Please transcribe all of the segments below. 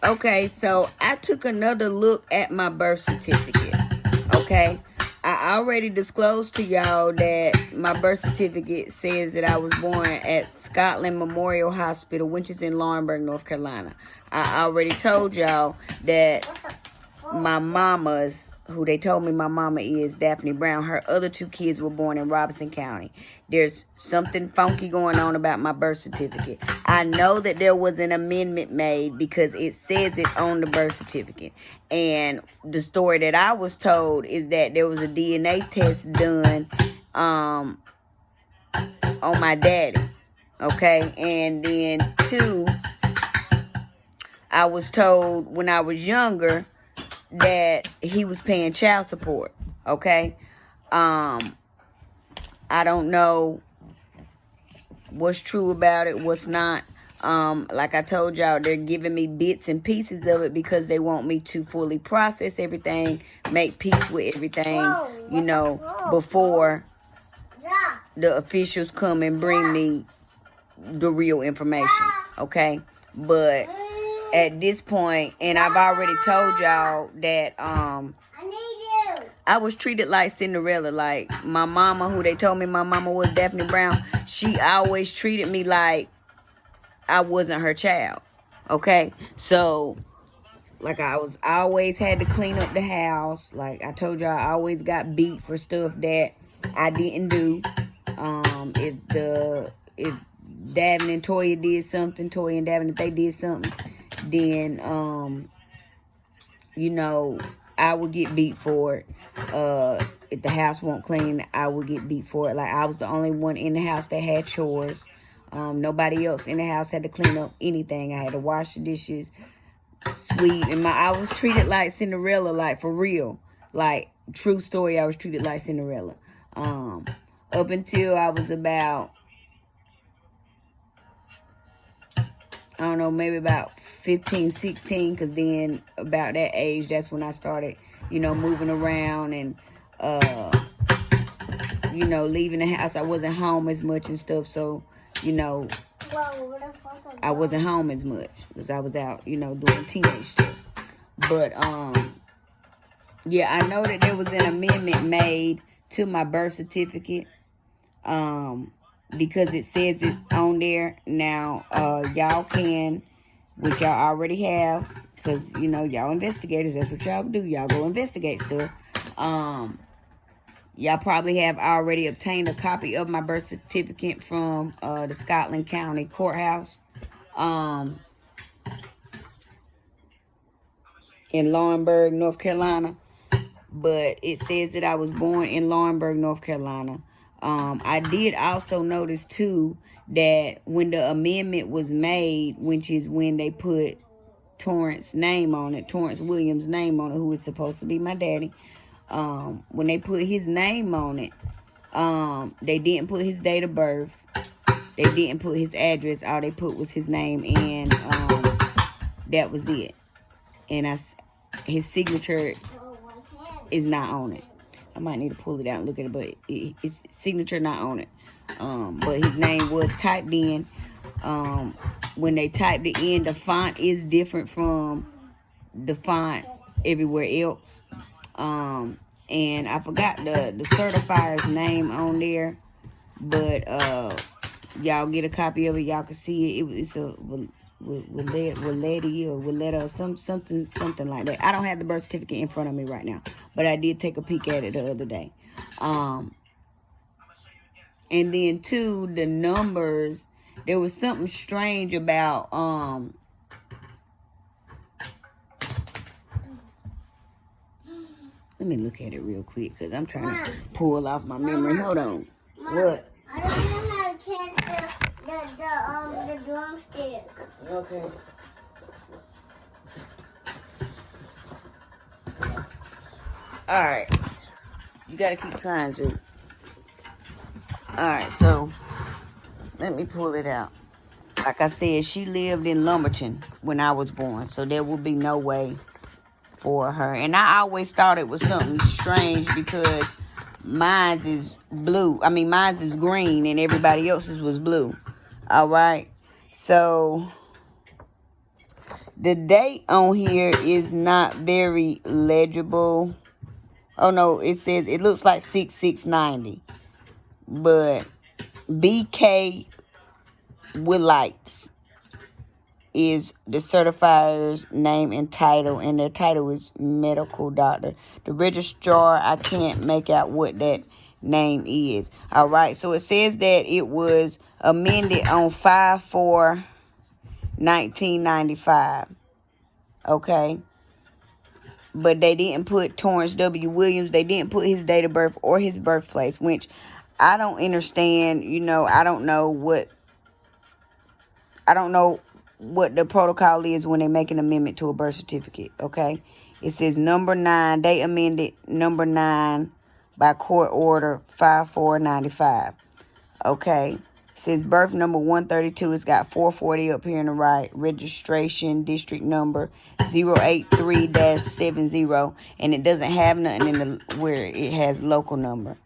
Okay, so I took another look at my birth certificate. Okay, I already disclosed to y'all that my birth certificate says that I was born at Scotland Memorial Hospital, which is in Laurinburg, North Carolina. I already told y'all that my mama's, who they told me my mama is, Daphne Brown, her other two kids were born in Robeson County. There's something funky going on about my birth certificate. I know that there was an amendment made because it says it on the birth certificate. And the story that I was told is that there was a DNA test done on my daddy. Okay, and then two, I was told when I was younger that he was paying child support. Okay, I don't know what's true about it, what's not. Like I told y'all, they're giving me bits and pieces of it because they want me to fully process everything, make peace with everything, you know, before the officials come and bring me the real information. Okay, but at this point, and I've already told y'all that I was treated like Cinderella. Like my mama, who they told me my mama was Daphne Brown, she always treated me like I wasn't her child. Okay, so like I always had to clean up the house. Like I told y'all, I always got beat for stuff that I didn't do. If Davin and Toya did something, Toya and Davin, if they did something, then you know, I would get beat for it. If the house won't clean, I would get beat for it. Like I was the only one in the house that had chores. Nobody else in the house had to clean up anything. I had to wash the dishes, sweep, and I was treated like Cinderella, like for real. Like true story, I was treated like Cinderella. Up until I was about, I don't know, maybe about 15, 16, because then about that age, that's when I started, you know, moving around and, you know, leaving the house. I wasn't home as much and stuff, so, you know, I wasn't home as much because I was out, you know, doing teenage stuff. But, yeah, I know that there was an amendment made to my birth certificate, because it says it on there. Now, y'all can, which y'all already have, because, you know, y'all investigators, that's what y'all do. Y'all go investigate stuff. Y'all probably have already obtained a copy of my birth certificate from the Scotland County Courthouse in Laurinburg, North Carolina. But it says that I was born in Laurinburg, North Carolina. I did also notice, too, that when the amendment was made, which is when they put Torrance name on it, Torrance Williams' name on it, who is supposed to be my daddy, when they put his name on it, they didn't put his date of birth. They didn't put his address. All they put was his name, and that was it. And his signature is not on it. I might need to pull it out and look at it, but his signature not on it. But his name was typed in. When they typed it in, the font is different from the font everywhere else. And I forgot the certifier's name on there, but y'all get a copy of it. Y'all can see it. It's a Willetta or something like that. I don't have the birth certificate in front of me right now, but I did take a peek at it the other day. And then too, the numbers, there was something strange about let me look at it real quick because I'm trying to pull off my memory. Hold on. What? I don't know how to catch the drumstick. Okay. Alright. You gotta keep trying to. Alright, so let me pull it out. Like I said, she lived in Lumberton when I was born, so there will be no way for her. And I always thought it was something strange because mine's is blue. I mean, mine's is green and everybody else's was blue. Alright. So The date on here is not very legible. Oh no, it says it looks like 6690. But BK Willites is the certifier's name and title, and their title is medical doctor. The registrar, I can't make out what that name is. All right, so it says that it was amended on 5/4/1995. Okay, but they didn't put Torrance W. Williams. They didn't put his date of birth or his birthplace, which I don't understand. You know, I don't know what the protocol is when they make an amendment to a birth certificate. Okay, it says number 9. They amended number 9 by court order 5/4/95. Okay, it says birth number 132. It's got 440 up here on the right. Registration district number 083-70, and it doesn't have nothing in the where it has local number.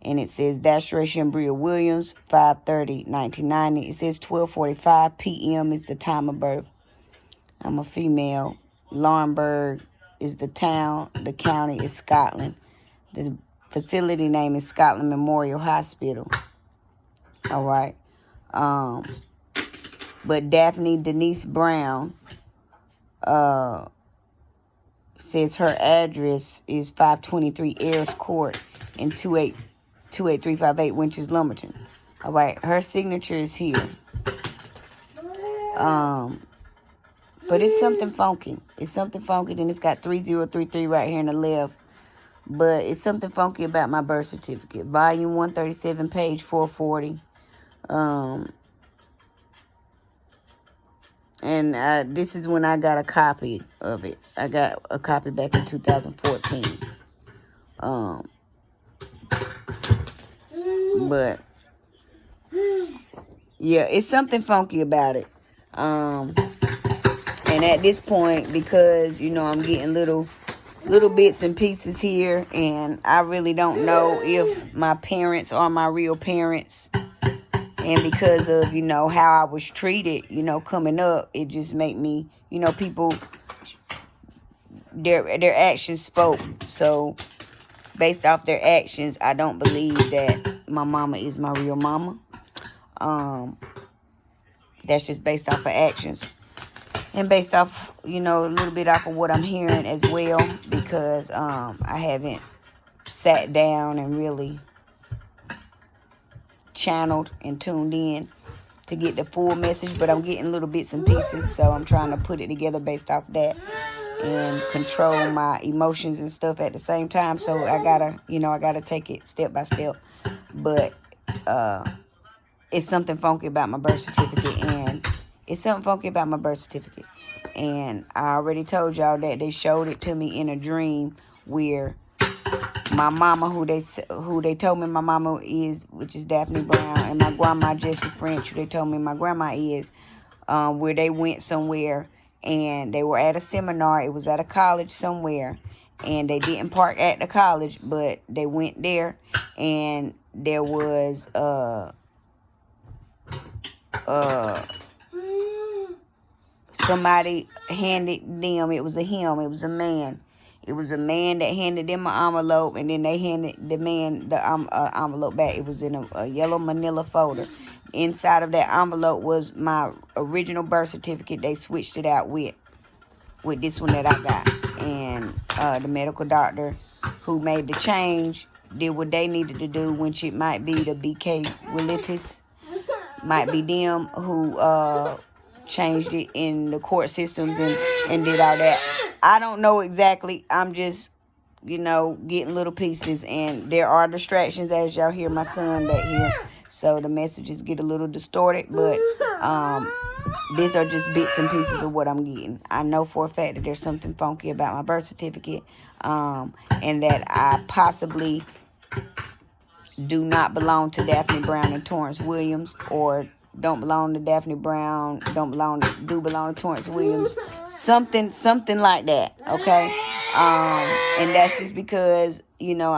And it says Dashration Bria Williams, 5/30/1990. It says 12:45 p.m. is the time of birth. I'm a female. Laurinburg is the town. The county is Scotland. The facility name is Scotland Memorial Hospital. All right. But Daphne Denise Brown says her address is 523 Ayers Court in 28358 Winchester, Lumberton. All right, her signature is here. But it's something funky. It's something funky. Then it's got 3033 right here in the left. But it's something funky about my birth certificate. Volume 137, page 440. And this is when I got a copy of it. I got a copy back in 2014. But yeah, it's something funky about it. And at this point, because you know I'm getting little bits and pieces here, and I really don't know if my parents are my real parents. And because of, you know, how I was treated, you know, coming up, it just made me, you know, people, their actions spoke. So based off their actions, I don't believe that my mama is my real mama. That's just based off of actions. And based off, you know, a little bit off of what I'm hearing as well. Because I haven't sat down and really channeled and tuned in to get the full message. But I'm getting little bits and pieces. So I'm trying to put it together based off that. And control my emotions and stuff at the same time. So I gotta take it step by step. But it's something funky about my birth certificate. And I already told y'all that they showed it to me in a dream where my mama, who they told me my mama is, which is Daphne Brown, and my grandma Jessie French, who they told me my grandma is, where they went somewhere. And they were at a seminar. It was at a college somewhere. And they didn't park at the college, but they went there. And there was somebody handed them. It was a him. It was a man. It was a man that handed them an envelope. And then they handed the man the envelope back. It was in a yellow manila folder. Inside of that envelope was my original birth certificate. They switched it out with this one that I got. And the medical doctor who made the change did what they needed to do, which it might be the BK Willites, might be them who changed it in the court systems and did all that. I don't know exactly. I'm just, you know, getting little pieces. And there are distractions, as y'all hear my son back here. So the messages get a little distorted, but these are just bits and pieces of what I'm getting. I know for a fact that there's something funky about my birth certificate, and that I possibly do not belong to Daphne Brown and Torrance Williams, or don't belong to Daphne Brown, do belong to Torrance Williams, something like that. Okay, and that's just because, you know,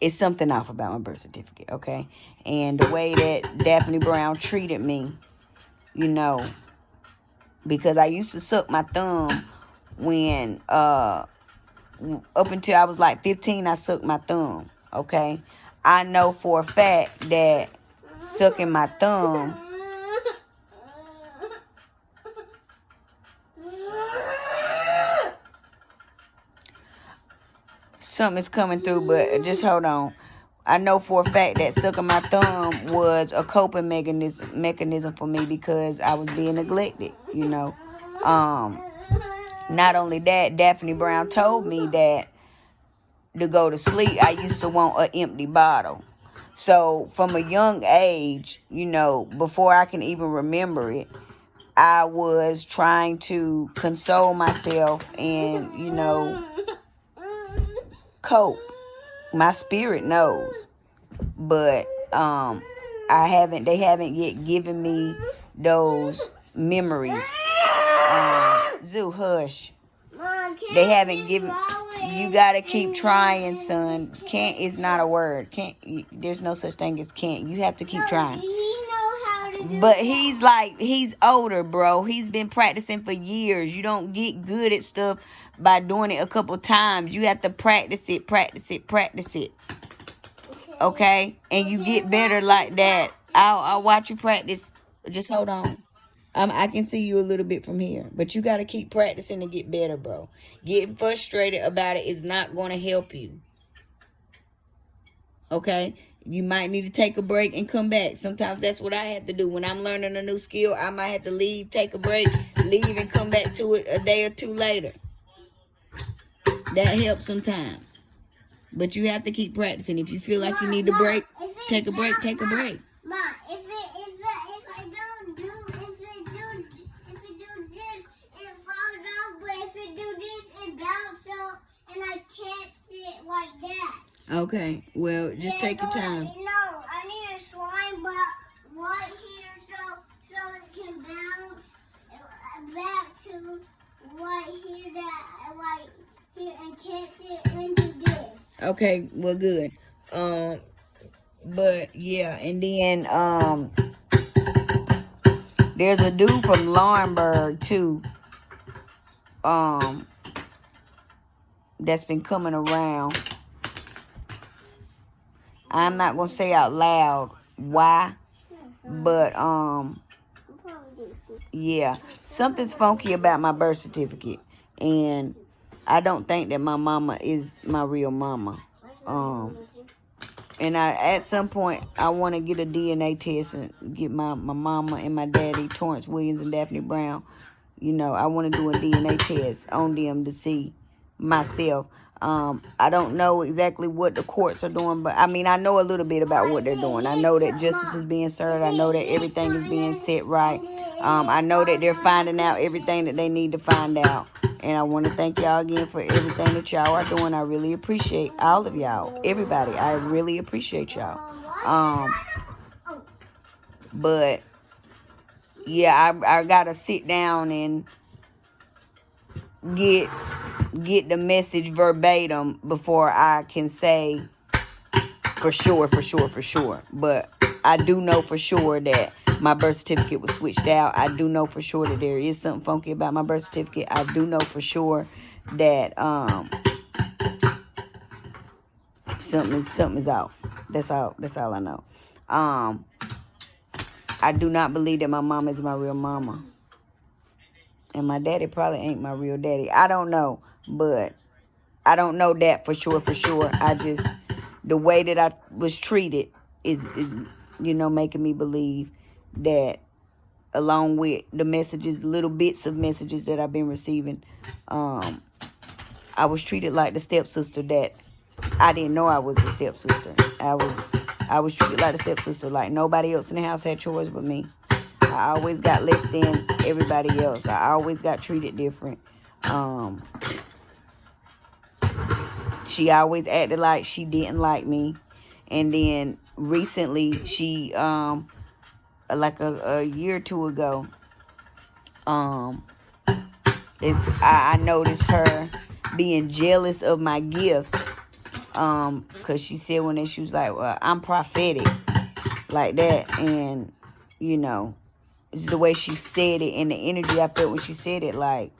it's something off about my birth certificate, okay? And the way that Daphne Brown treated me, you know, because I used to suck my thumb when up until I was like 15. I sucked my thumb. Okay, I know for a fact that sucking my thumb, something's coming through, but just hold on. I know for a fact that sucking my thumb was a coping mechanism for me because I was being neglected, you know. Not only that, Daphne Brown told me that to go to sleep, I used to want an empty bottle. So from a young age, you know, before I can even remember it, I was trying to console myself and, you know, cope. My spirit knows. But they haven't yet given me those memories. Zoo, hush. Mom, They haven't given. You gotta keep trying, son. Can't is not a word. Can't. There's no such thing as can't. You have to keep trying. He know how to do But that. he's older, bro. He's been practicing for years. You don't get good at stuff by doing it a couple times. You have to practice it. Okay? And you get better like that. I'll watch you practice. Just hold on. I can see you a little bit from here. But you got to keep practicing to get better, bro. Getting frustrated about it is not going to help you. Okay? You might need to take a break and come back. Sometimes that's what I have to do. When I'm learning a new skill, I might have to leave, take a break, leave, and come back to it a day or two later. That helps sometimes. But you have to keep practicing. If you feel like you need a break, take a break, take a break. Mom, if I don't do this, it falls off. But if it do this, it bounces off, and I can't sit like that. Okay, well, just take your time. No, I need a slime, but right here, so it can bounce back to right here, right here, and can't sit into this. Okay, well, good. But yeah, and then there's a dude from Laurinburg too. That's been coming around. I'm not gonna say out loud why, but yeah, something's funky about my birth certificate, and I don't think that my mama is my real mama. And at some point I want to get a DNA test and get my mama and my daddy, Torrance Williams and Daphne Brown. You know, I want to do a DNA test on them to see myself. I don't know exactly what the courts are doing, but I mean, I know a little bit about what they're doing. I know that justice is being served. I know that everything is being set right. I know that they're finding out everything that they need to find out. And I want to thank y'all again for everything that y'all are doing. I really appreciate all of y'all. Everybody, I really appreciate y'all. But yeah, I gotta sit down and get the message verbatim before I can say for sure. But I do know for sure that my birth certificate was switched out. I do know for sure that there is something funky about my birth certificate. I do know for sure that something's off. That's all I know. I do not believe that my mama is my real mama. And my daddy probably ain't my real daddy. I don't know. But I don't know that for sure. I just, the way that I was treated is you know, making me believe that, along with the messages, little bits of messages that I've been receiving, I was treated like the stepsister that I didn't know I was the stepsister. I was treated like the stepsister, like nobody else in the house had chores but me. I always got less than everybody else. I always got treated different. She always acted like she didn't like me. And then recently, she, like a year or two ago, I noticed her being jealous of my gifts. Because she said one day, she was like, well, I'm prophetic. Like that. And, you know, It's the way she said it and the energy I felt when she said it. Like,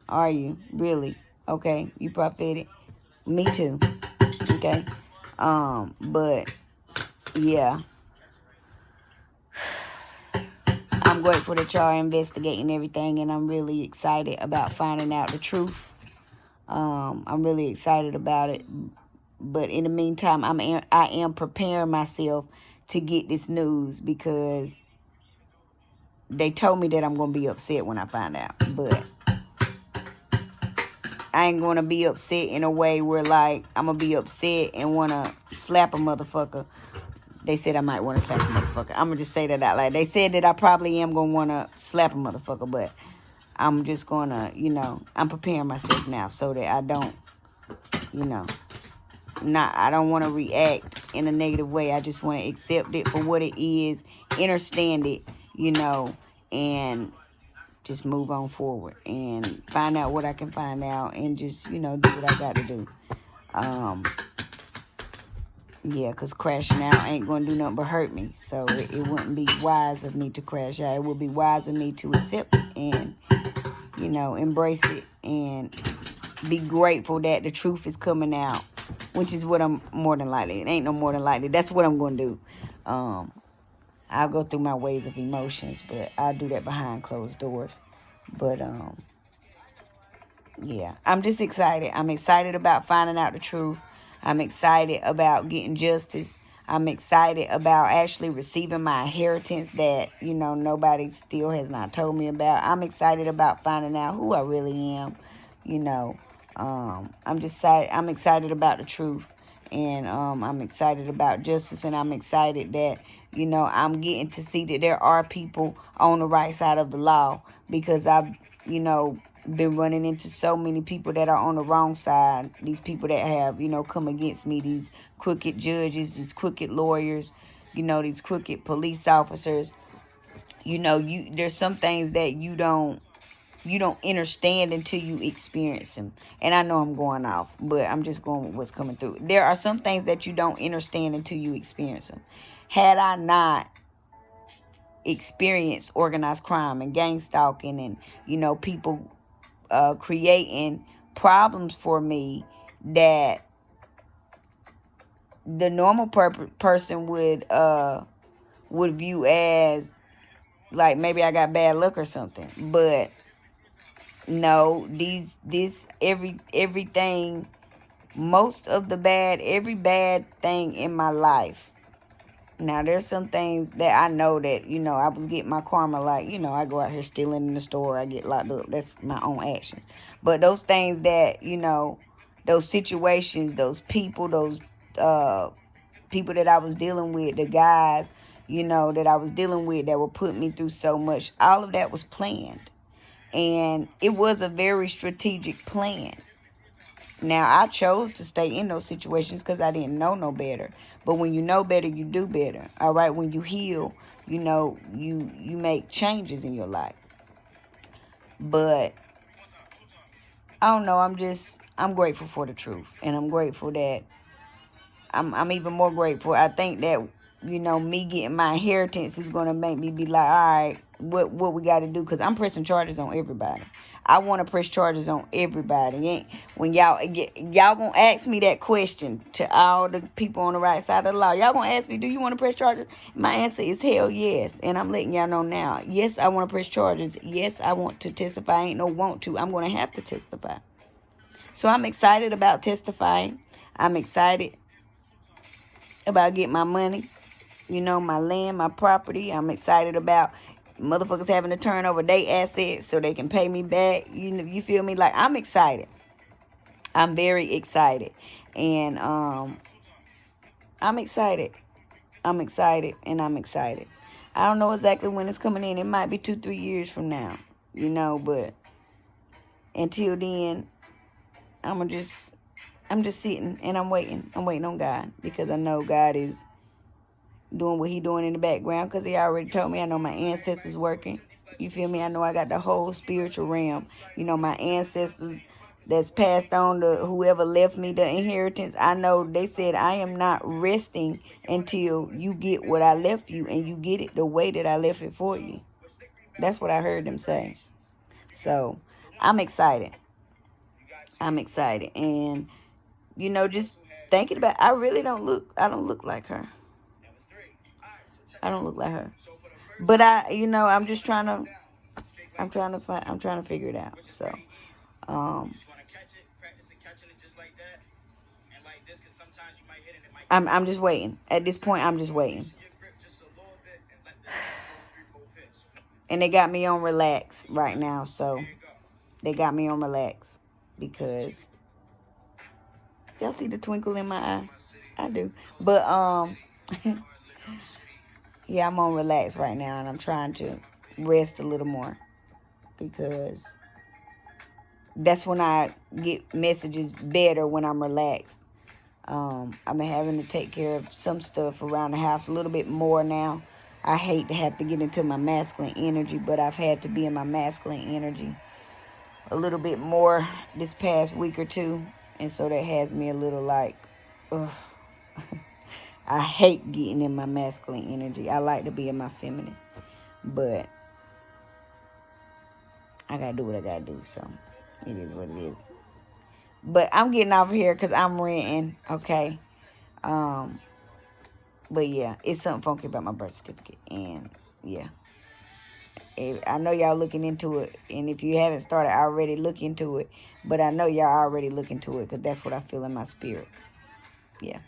are you really? Okay, you prophetic. Me too. Okay. But yeah, I'm grateful that y'all are investigating everything, and I'm really excited about finding out the truth. I'm really excited about it. But in the meantime, I am preparing myself to get this news because they told me that I'm going to be upset when I find out. But I ain't going to be upset in a way where, like, I'm going to be upset and want to slap a motherfucker. They said I might want to slap a motherfucker. I'm going to just say that out loud. They said that I probably am going to want to slap a motherfucker, but I'm just going to, I'm preparing myself now so that I don't, I don't want to react in a negative way. I just want to accept it for what it is, understand it, and just move on forward and find out what I can find out and just, do what I got to do. Yeah, because crashing out ain't going to do nothing but hurt me. So it wouldn't be wise of me to crash out. It would be wise of me to accept it and, embrace it and be grateful that the truth is coming out, which is what I'm more than likely. It ain't no more than likely. That's what I'm going to do. I'll go through my waves of emotions, but I'll do that behind closed doors. But, yeah, I'm just excited. I'm excited about finding out the truth. I'm excited about getting justice. I'm excited about actually receiving my inheritance that, nobody still has not told me about. I'm excited about finding out who I really am. I'm excited about the truth. And I'm excited about justice. And I'm excited that, I'm getting to see that there are people on the right side of the law. Because I've, been running into so many people that are on the wrong side. These people that have, come against me. These crooked judges, these crooked lawyers, these crooked police officers. There's some things that you don't understand until you experience them. And I know I'm going off, but I'm just going with what's coming through. There are some things that you don't understand until you experience them. Had I not experienced organized crime and gang stalking and, people creating problems for me that the normal person would view as like maybe I got bad luck or something. But no, everything, every bad thing in my life. Now, there's some things that I know that, I was getting my karma like, I go out here stealing in the store, I get locked up. That's my own actions. But those things that, those situations, those people, those people that I was dealing with, the guys, that I was dealing with that would put me through so much, all of that was planned. And it was a very strategic plan. Now, I chose to stay in those situations because I didn't know no better. But when you know better, you do better. All right? When you heal, you make changes in your life. But I don't know. I'm grateful for the truth. And I'm grateful that I'm even more grateful. I think that, me getting my inheritance is going to make me be like, all right, what we got to do? Because I'm pressing charges on everybody. I want to press charges on everybody. When y'all gonna ask me that question to all the people on the right side of the law, y'all gonna ask me, do you want to press charges? My answer is hell yes. And I'm letting y'all know now. Yes, I want to press charges. Yes, I want to testify. I ain't no want to. I'm gonna have to testify. So I'm excited about testifying. I'm excited about getting my money, my land, my property. I'm excited about motherfuckers having to turn over their assets so they can pay me back. You feel me? Like, I'm excited. I'm very excited. And I'm excited. I'm excited and I'm excited. I don't know exactly when it's coming in. It might be 2-3 years from now, but until then, I'm just sitting and I'm waiting. I'm waiting on God because I know God is doing what he doing in the background because he already told me. I know my ancestors working. You feel me? I know I got the whole spiritual realm. My ancestors that's passed on to whoever left me the inheritance. I know they said I am not resting until you get what I left you and you get it the way that I left it for you. That's what I heard them say. So I'm excited. I'm excited. And, you know, just thinking about, I don't look like her. I don't look like her. But I'm just trying to, I'm trying to figure it out. So, I'm just waiting. At this point, I'm just waiting. And they got me on relax right now. So they got me on relax because y'all see the twinkle in my eye? I do. But, yeah, I'm on relax right now, and I'm trying to rest a little more because that's when I get messages better, when I'm relaxed. I've been having to take care of some stuff around the house a little bit more now. I hate to have to get into my masculine energy, but I've had to be in my masculine energy a little bit more this past week or two. And so that has me a little like, ugh. I hate getting in my masculine energy. I like to be in my feminine. But I got to do what I got to do. So it is what it is. But I'm getting off here because I'm renting. Okay. But yeah, it's something funky about my birth certificate. And yeah. I know y'all looking into it. And if you haven't started already, look into it. But I know y'all already look into it because that's what I feel in my spirit. Yeah.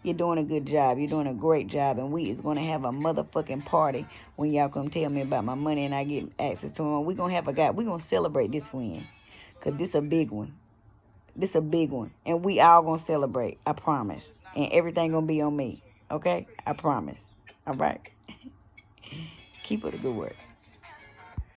You're doing a good job. You're doing a great job. And we is going to have a motherfucking party when y'all come tell me about my money and I get access to them. We're going to have we're going to celebrate this win. Because this a big one. This a big one. And we all going to celebrate. I promise. And everything going to be on me. Okay? I promise. All right? Keep up the good work.